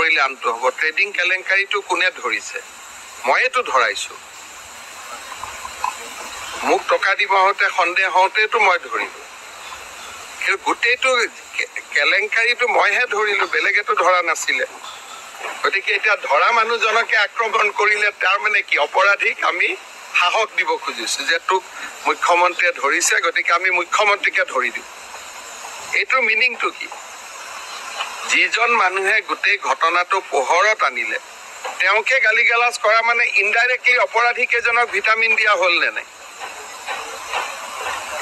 কৰিলে আনটো হ'ব। ট্ৰেডিং কেলেংকাৰীটো কোনে ধৰিছে? মইতো ধৰাইছো। মোক টকা দিব হওঁতে সন্দেহ হওঁতেতো মই ধৰিলো, কিন্তু গোটেইটো কেলেংকাৰীটো মইহে ধৰিলো, বেলেগেতো ধৰা নাছিলে। গতিকে এতিয়া ধৰা মানুহজনকে আক্ৰমণ কৰিলে তাৰ মানে কি? অপৰাধীক আমি সাহস দিব খুজিছো যে তোক মুখ্যমন্ত্ৰীয়ে ধৰিছে, গতিকে আমি মুখ্যমন্ত্ৰীকে ধৰি দিওঁ। এইটোৰ মিনিংটো কি? যিজন মানুহে গোটেই ঘটনাটো পোহৰত আনিলে তেওঁকে গালি গালাজ কৰা মানে ইনডাইৰেক্টলি অপৰাধী কেইজনক ভিটামিন দিয়া হ'ল নে নাই?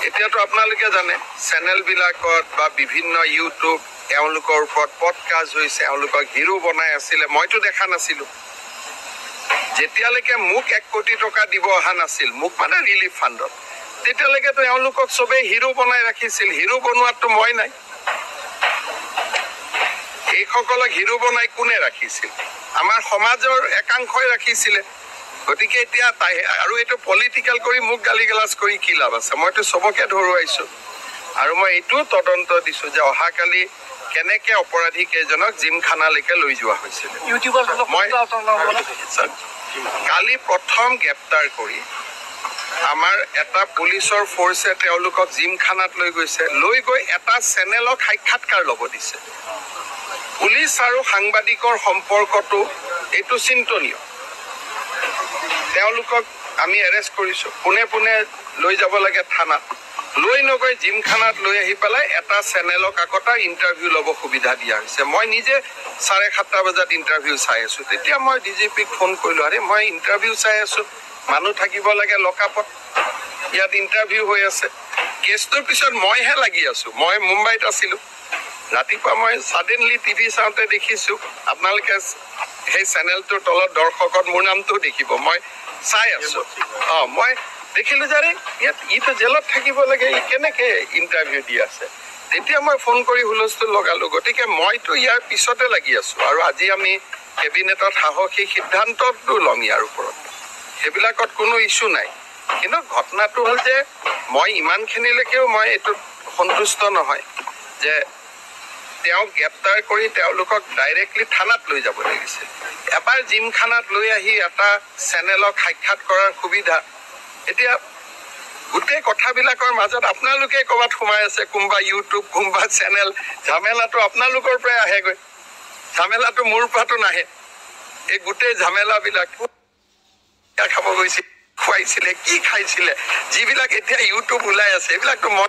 এতিয়াতো আপোনালোকে জানে চেনেলবিলাকত বা বিভিন্ন ইউটিউব এওঁলোকৰ ওপৰত পডকাষ্ট হৈছে, এওঁলোকক হিৰো বনাই আছিলে। মইতো দেখা নাছিলো। যেতিয়ালৈকে মোক 1 কোটি টকা দিব অহা নাছিল, মোক মানে ৰিলিফ ফাণ্ডত, তেতিয়ালৈকেতো এওঁলোকক চবেই হিৰো বনাই ৰাখিছিল। হিৰো বনোৱাততো মই নাই। এইসকলক হিৰো বনাই কোনে ৰাখিছিল? আমাৰ সমাজৰ একাংশই ৰাখিছিলে। গতিকে এতিয়া আৰু এইটো পলিটিকেল কৰি মোক গালি গালাজ কৰি কি লাভ আছে? মইতো চবকে ধৰুৱাইছো আৰু মই এইটোও তদন্ত দিছো যে অহাকালি কেনেকে অপৰাধী কেইজনক জিমখানালৈকে লৈ যোৱা হৈছিল। কালি প্ৰথম গ্ৰেপ্তাৰ কৰি আমাৰ এটা পুলিচৰ ফৰ্চে তেওঁলোকক জিমখানাত লৈ গৈছে। লৈ গৈ এটা চেনেলক সাক্ষাৎকাৰ ল'ব দিছে। পুলিচ আৰু সাংবাদিকৰ সম্পৰ্কটো এইটো চিন্তনীয়। তেওঁলোকক আমি এৰেষ্ট কৰিছো, পোনে পোনে লৈ যাব লাগে থানাত। লৈ নগৈ জিমখানাত লৈ আহি পেলাই এটা চেনেলক আকৌ ইণ্টাৰভিউ ল'ব সুবিধা দিয়া হৈছে। মই নিজে 7:30 বজাত ইণ্টাৰভিউ চাই আছো। তেতিয়া মই ডিজিপিক ফোন কৰিলো, আৰে মই ইণ্টাৰভিউ চাই আছো, মানুহ থাকিব লাগে লকআপত, ইয়াত ইণ্টাৰভিউ হৈ আছে। কেছটোৰ পিছত মইহে লাগি আছো। মই মুম্বাইত আছিলো। ৰাতিপুৱা মই ছাডেনলি টিভি চাওঁতে দেখিছো, আপোনালোকে সেই চেনেলটোৰ তলত দৰ্শকত মোৰ নামটো দেখিব। মই চাই আছো, মই দেখিলো যে ইয়াত ইটো জেলত থাকিব লাগে, ই কেনেকে ইণ্টাৰভিউ দি আছে। তেতিয়া মই ফোন কৰি হুলস্থুল লগালো। গতিকে মইতো ইয়াৰ পিছতে লাগি আছো আৰু আজি আমি কেবিনেটত সাহসী সিদ্ধান্তটো ল'ম ইয়াৰ ওপৰত। সেইবিলাকত কোনো ইছ্যু নাই। কিন্তু ঘটনাটো হ'ল যে মই ইমানখিনিলৈকেও মই এইটোত সন্তুষ্ট নহয় যে তেওঁক গ্ৰেপ্তাৰ কৰি তেওঁলোকক ডাইৰেক্টলি থানাত লৈ যাব লাগিছিল। এবাৰ জিমখানাত লৈ আহি এটা চেনেলক সাক্ষাৎ কৰাৰ সুবিধা। এতিয়া গোটেই কথাবিলাকৰ মাজত আপোনালোকে ক'ৰবাত সোমাই আছে, কোনোবা ইউটিউব, কোনোবা চেনেল। ঝামেলাটো আপোনালোকৰ পৰাই আহেগৈ, ঝামেলাটো মোৰ পৰাতো নাহে। এই গোটেই ঝামেলাবিলাক খাব গৈছিল, খুৱাইছিলে, কি খাইছিলে, যিবিলাক এতিয়া ইউটিউব ওলাই আছে, এইবিলাকতো মই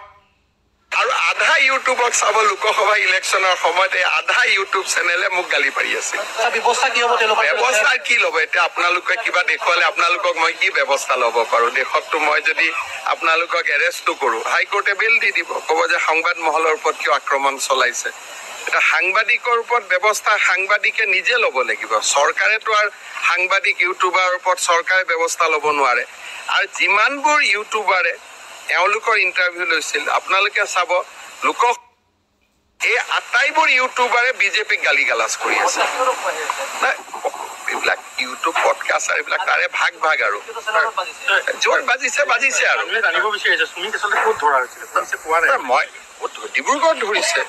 আৰু আধা ইউটিউবক চাব লোকসভা ইলেকশ্যনৰ সময়তে আধা ইউটিউব চেনেলে মোক গালি পাৰি আছে। ব্যৱস্থা কি হ'ব? ব্যৱস্থা কি ল'ব? এতিয়া আপোনালোকে কিবা দেখুৱালে আপোনালোকক মই কি ব্যৱস্থা ল'ব পাৰো? দেশততো মই যদি আপোনালোকক এৰেষ্টটো কৰো, হাইকোৰ্টে বেল দি দিব, ক'ব যে সংবাদ মহলৰ ওপৰত কিয় আক্ৰমণ চলাইছে। এটা সাংবাদিকৰ ওপৰত ব্যৱস্থা সাংবাদিকে নিজে ল'ব লাগিব। চৰকাৰেতো আৰু সাংবাদিক ইউটিউবাৰৰ ওপৰত চৰকাৰে ব্যৱস্থা ল'ব নোৱাৰে। আৰু যিমানবোৰ ইউটিউবাৰে এওঁলোকৰ ইণ্টাৰভিউ লৈছিল, আপোনালোকে চাব, এই আটাইবোৰ ইউটিউবাৰে বিজেপিক গালি গালাজ কৰি আছে। এইবিলাক ইউটিউব পডকাষ্ট আৰু এইবিলাক তাৰে ভাগ ভাগ আৰু জোৰ বাজিছে আৰু মই ডিব্ৰুগড়ত ধৰিছে।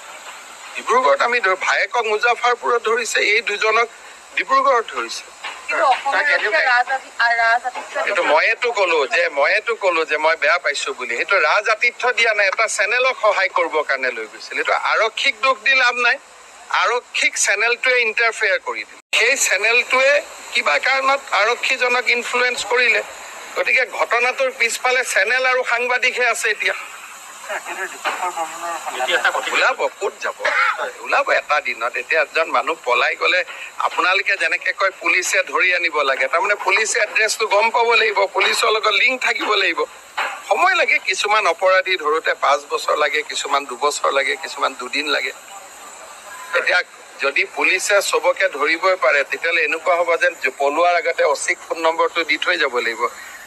ডিব্ৰুগড়ত আমি ভায়েকক মুজাফৰপুৰত ধৰিছে, এই দুজনক ডিব্ৰুগড়ত ধৰিছে। এইটো মইতো কলো যে মই বেয়া পাইছো বুলি। সেইটো ৰাজআতিথ্য দিয়া নাই, এটা চেনেলক সহায় কৰিবৰ কাৰণে লৈ গৈছিল। এইটো আৰক্ষীক দোষ দি লাভ নাই। আৰক্ষীক চেনেলটোৱে ইণ্টাৰফেয়াৰ কৰি দিলে। সেই চেনেলটোৱে কিবা কাৰণত আৰক্ষীজনক ইনফ্লুৱেঞ্চ কৰিলে। গতিকে ঘটনাটোৰ পিছফালে চেনেল আৰু সাংবাদিকহে আছে। এতিয়া ওলাব, ক'ত যাব? ওলাব এটা দিনত। এতিয়া এজন মানুহ পলাই গলে আপোনালোকে যেনেকে কয় পুলিচে ধৰি আনিব লাগে, তাৰমানে পুলিচে এড্ৰেছটো গম পাব লাগিব, পুলিচৰ লগত লিংক থাকিব লাগিব। সময় লাগে। কিছুমান অপৰাধী ধৰোতে 5 বছৰ লাগে, কিছুমান 2 বছৰ লাগে, কিছুমান 2 দিন লাগে। এতিয়া যদি পুলিচে চবকে ধৰিবই পাৰে, তেতিয়াহ'লে এনেকুৱা হ'ব যেন পলোৱাৰ আগতে অচিক ফোন নম্বৰটো দি থৈ যাব লাগিব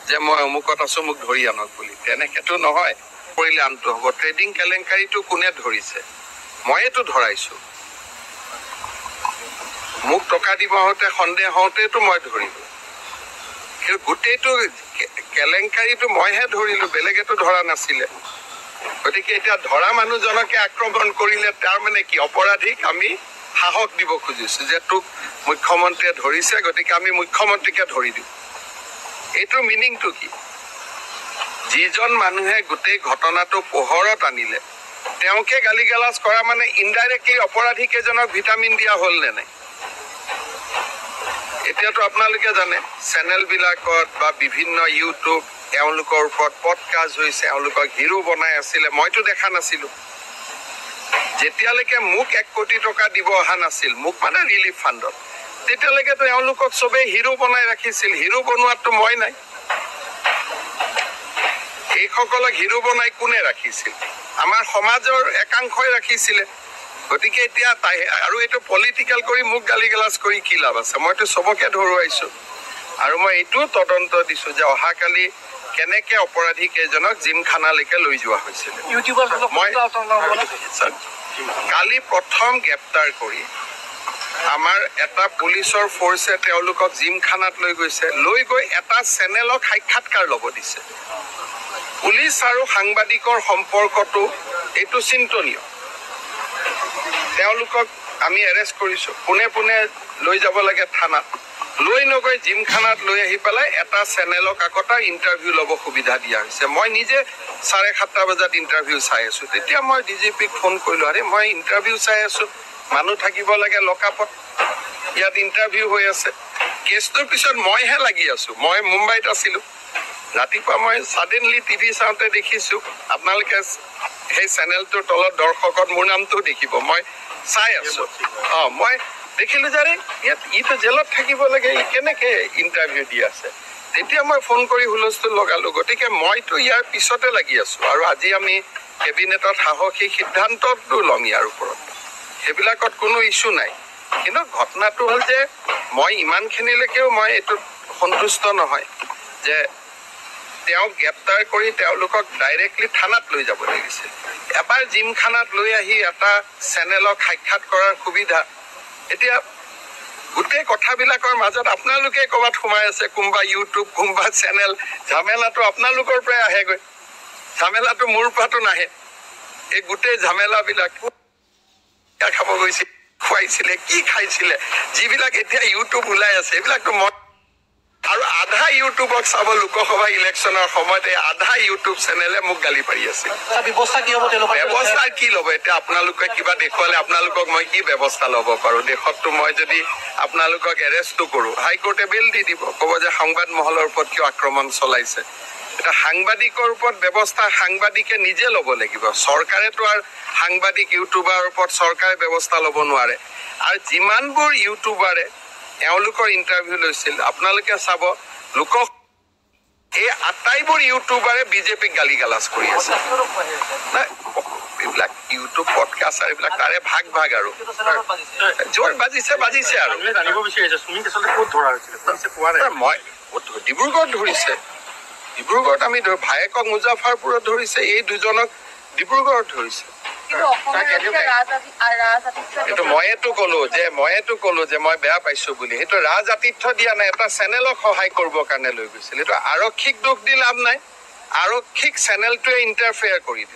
যে মই অমুকত আছো, মোক ধৰি আনক বুলি। তেনেকেতো নহয়। কৰিলে আনটো হ'ব। ট্ৰেডিং কেলেংকাৰীটো কোনে ধৰিছে? মইতো ধৰাইছো। মোক টকা দিব হওঁতে সন্দেহ হওঁতেতো মই ধৰিলো, কিন্তু গোটেইটো কেলেংকাৰীটো মইহে ধৰিলো, বেলেগেতো ধৰা নাছিলে। গতিকে এতিয়া ধৰা মানুহজনকে আক্ৰমণ কৰিলে তাৰ মানে কি? অপৰাধীক আমি সাহস দিব খুজিছো যে তোক মুখ্যমন্ত্ৰীয়ে ধৰিছে, গতিকে আমি মুখ্যমন্ত্ৰীকে ধৰি দিওঁ। এইটোৰ মিনিংটো কি? যিজন মানুহে গোটেই ঘটনাটো পোহৰত আনিলে তেওঁকে গালি গালাজ কৰা মানে ইনডাইৰেক্টলি অপৰাধী কেইজনক ভিটামিন দিয়া হ'ল নে নাই? এতিয়াতো আপোনালোকে জানে চেনেলবিলাকত বা বিভিন্ন ইউটিউব এওঁলোকৰ ওপৰত পডকাষ্ট হৈছে, এওঁলোকক হিৰো বনাই আছিলে, মইতো দেখা নাছিলো। যেতিয়ালৈকে মোক 1 কোটি টকা দিব অহা নাছিল, মোক মানে ৰিলিফ ফাণ্ডত, তেতিয়ালৈকেতো এওঁলোকক চবেই হিৰো বনাই ৰাখিছিল। হিৰো বনোৱাতো মই নাই। এইসকলক হিৰো বনাই কোনে ৰাখিছিল? আমাৰ সমাজৰ একাংশই ৰাখিছিলে। গতিকে এতিয়া আৰু এইটো পলিটিকেল কৰি মোক গালি গালাজ কৰি কি লাভ আছে? মইতো চবকে ধৰুৱাইছো আৰু মই এইটো তদন্ত দিছো যে অহাকালি কেনেকে অপৰাধী কেইজনক জিমখানালৈকে লৈ যোৱা হৈছিল। কালি প্ৰথম গ্ৰেপ্তাৰ কৰি আমাৰ এটা পুলিচৰ ফৰ্চে তেওঁলোকক জিমখানাত লৈ গৈছে, লৈ গৈ এটা চেনেলক সাক্ষাৎকাৰ ল'ব দিছে। পুলিচ আৰু সাংবাদিকৰ সম্পৰ্কটো এইটো চিন্তনীয়। তেওঁলোকক আমি এৰেষ্ট কৰিছো, পোনে পোনে লৈ যাব লাগে থানাত, লৈ নগৈ জিমখানাত লৈ আহি পেলাই এটা চেনেলক আগতে ইণ্টাৰভিউ ল'ব সুবিধা দিয়া হৈছে। মই নিজে 7:30 বজাত ইণ্টাৰভিউ চাই আছো। তেতিয়া মই ডিজিপিক ফোন কৰিলো, আৰে মই ইণ্টাৰভিউ চাই আছো, মানুহ থাকিব লাগে লকআপত, ইয়াত ইণ্টাৰভিউ হৈ আছে। কেছটোৰ পিছত মইহে লাগি আছো। মই মুম্বাইত আছিলো। ৰাতিপুৱা মই ছাডেনলি টিভি চাওঁতে দেখিছো, আপোনালোকে সেই চেনেলটোৰ তলত দৰ্শকত মোৰ নামটো দেখিব। মই চাই আছো, মই দেখিলো যে ইটো জেলত থাকিব লাগে, ই কেনেকে ইণ্টাৰভিউ দি আছে। তেতিয়া মই ফোন কৰি হুলস্থুল লগালো। গতিকে মইতো ইয়াৰ পিছতে লাগি আছো আৰু আজি আমি কেবিনেটত সাহসী সিদ্ধান্তটো ল'ম ইয়াৰ ওপৰত। সেইবিলাকত কোনো ইছ্যু নাই। কিন্তু ঘটনাটো হ'ল যে মই ইমানখিনিলৈকেও মই এইটোত সন্তুষ্ট নহয় যে তেওঁক গ্ৰেপ্তাৰ কৰি তেওঁলোকক ডাইৰেক্টলি থানাত লৈ যাব লাগিছিল। এবাৰ জিমখানাত লৈ আহি এটা চেনেলক সাক্ষাৎ কৰাৰ সুবিধা। এতিয়া গোটেই কথাবিলাকৰ মাজত আপোনালোকে ক'ৰবাত সোমাই আছে, কোনোবা ইউটিউব, কোনোবা চেনেল। ঝামেলাটো আপোনালোকৰ পৰাই আহেগৈ, ঝামেলাটো মোৰ পৰাতো নাহে। এই গোটেই ঝামেলাবিলাক খাব গৈছিল, খুৱাইছিলে, কি খাইছিলে, যিবিলাক এতিয়া ইউটিউব ওলাই আছে এইবিলাকতো মই আৰু আধা ইউটিউবক চাব লোকসভা ইলেকশ্যনৰ সময়তে আধা ইউটিউব চেনেলে মোক গালি পাৰি আছে। ব্যৱস্থা কি ল'ব? এতিয়া আপোনালোকে কিবা দেখুৱালে আপোনালোকক মই কি ব্যৱস্থা ল'ব পাৰো? দেশততো মই যদি আপোনালোকক এৰেষ্টো কৰো, হাইকোৰ্টে বেল দি দিব, ক'ব যে সংবাদ মহলৰ ওপৰত কিয় আক্ৰমণ চলাইছে। এটা সাংবাদিকৰ ওপৰত ব্যৱস্থা সাংবাদিকে নিজে ল'ব লাগিব। চৰকাৰেতো আৰু সাংবাদিক ইউটিউবাৰৰ ওপৰত চৰকাৰে ব্যৱস্থা ল'ব নোৱাৰে। আৰু যিমানবোৰ ইউটিউবাৰে এওঁলোকৰ ইণ্টাৰভিউ লৈছিল, আপোনালোকে চাব এই আটাইবোৰ ইউটিউবাৰে বিজেপিক গালি গালাজ কৰি আছে। এইবিলাক ইউটিউব পডকাষ্ট আৰু এইবিলাক তাৰে ভাগ ভাগ আৰু য'ত বাজিছে আৰু মই ডিব্ৰুগড়ত ধৰিছে, ডিব্ৰুগড়ত আমি ভায়েকক মুজাফৰপুৰত ধৰিছে, এই দুজনক ডিব্ৰুগড়ত ধৰিছে। এইটো ময়েতো কলো যে মই বেয়া পাইছো বুলি। সেইটো ৰাজআতিথ্য দিয়া নাই, এটা চেনেলক সহায় কৰিবৰ কাৰণে লৈ গৈছিল। এইটো আৰক্ষীক দোষ দি লাভ নাই, আৰক্ষীক চেনেলটোৱে ইণ্টাৰফেয়াৰ কৰি দিলে।